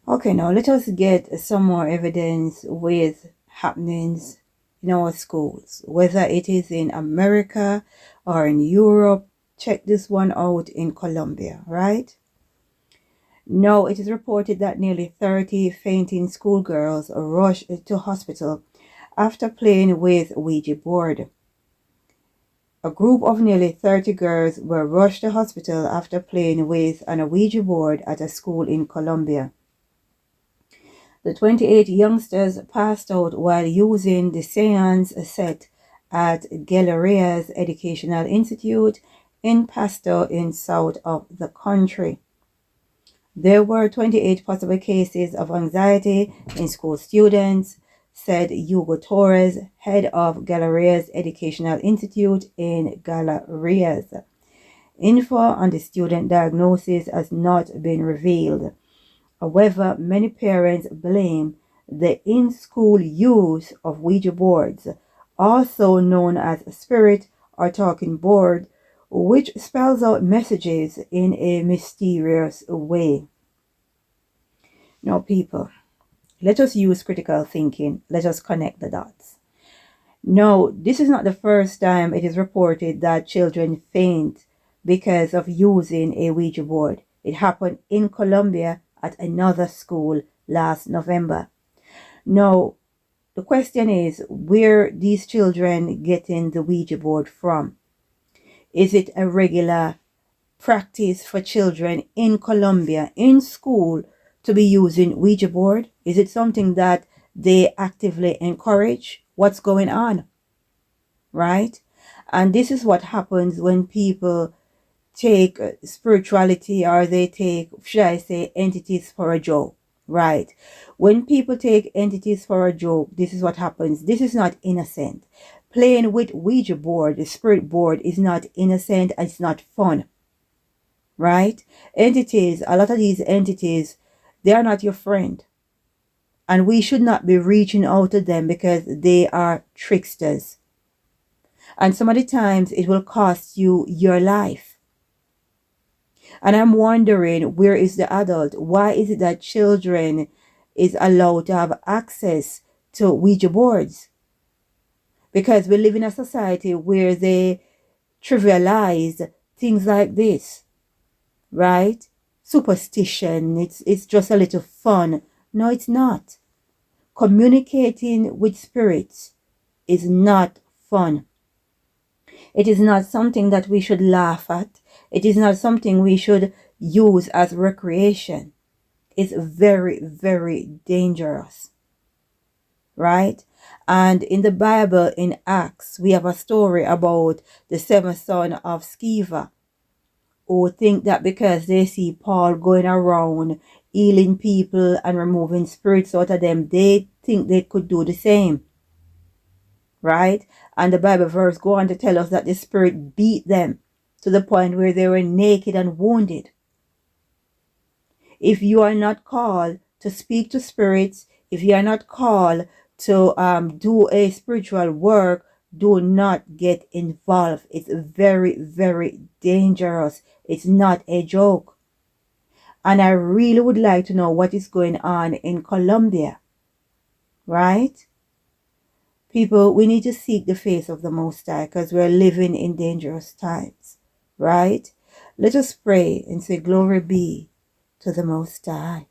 Okay, now let us get some more evidence with happenings in our schools, whether it is in America or in Europe. Check this one out in Colombia, right? Now, it is reported that nearly 30 fainting schoolgirls rushed to hospital after playing with Ouija board. A group of nearly 30 girls were rushed to hospital after playing with an Ouija board at a school in Colombia. The 28 youngsters passed out while using the seance set at Galeria's Educational Institute in Pasto in south of the country. There were 28 possible cases of anxiety in school students, said Hugo Torres, head of Galeria's Educational Institute in Galerias. Info on the student diagnosis has not been revealed. However, many parents blame the in-school use of Ouija boards, also known as spirit or talking board, which spells out messages in a mysterious way. Now, people, let us use critical thinking. Let us connect the dots. No, this is not the first time it is reported that children faint because of using a Ouija board. It happened in Colombia at another school last November. Now, the question is, where these children getting the Ouija board from? Is it a regular practice for children in Colombia, in school, to be using Ouija board? Is it something that they actively encourage? What's going on? Right? And this is what happens when people take spirituality, or they take, should I say, entities for a joke. Right? When people take entities for a joke, this is what happens. This is not innocent. Playing with Ouija board, the spirit board, is not innocent. It's not fun. Right? Entities, a lot of these entities, they are not your friend. And we should not be reaching out to them because they are tricksters. And some of the times it will cost you your life. And I'm wondering, where is the adult? Why is it that children is allowed to have access to Ouija boards? Because we live in a society where they trivialize things like this. Right? Superstition, it's just a little fun. No, it's not. Communicating with spirits is not fun. It is not something that we should laugh at. It is not something we should use as recreation. It's very, very dangerous. Right? And in the Bible, in Acts, we have a story about the seventh son of Sceva, who think that because they see Paul going around healing people and removing spirits out of them, they think they could do the same. Right? And the Bible verse go on to tell us that the spirit beat them to the point where they were naked and wounded. If you are not called to speak to spirits, if you are not called to do a spiritual work, do not get involved. It's very, very dangerous. It's not a joke. And I really would like to know what is going on in Colombia. Right? People, we need to seek the face of the Most High because we're living in dangerous times. Right? Let us pray and say, glory be to the Most High.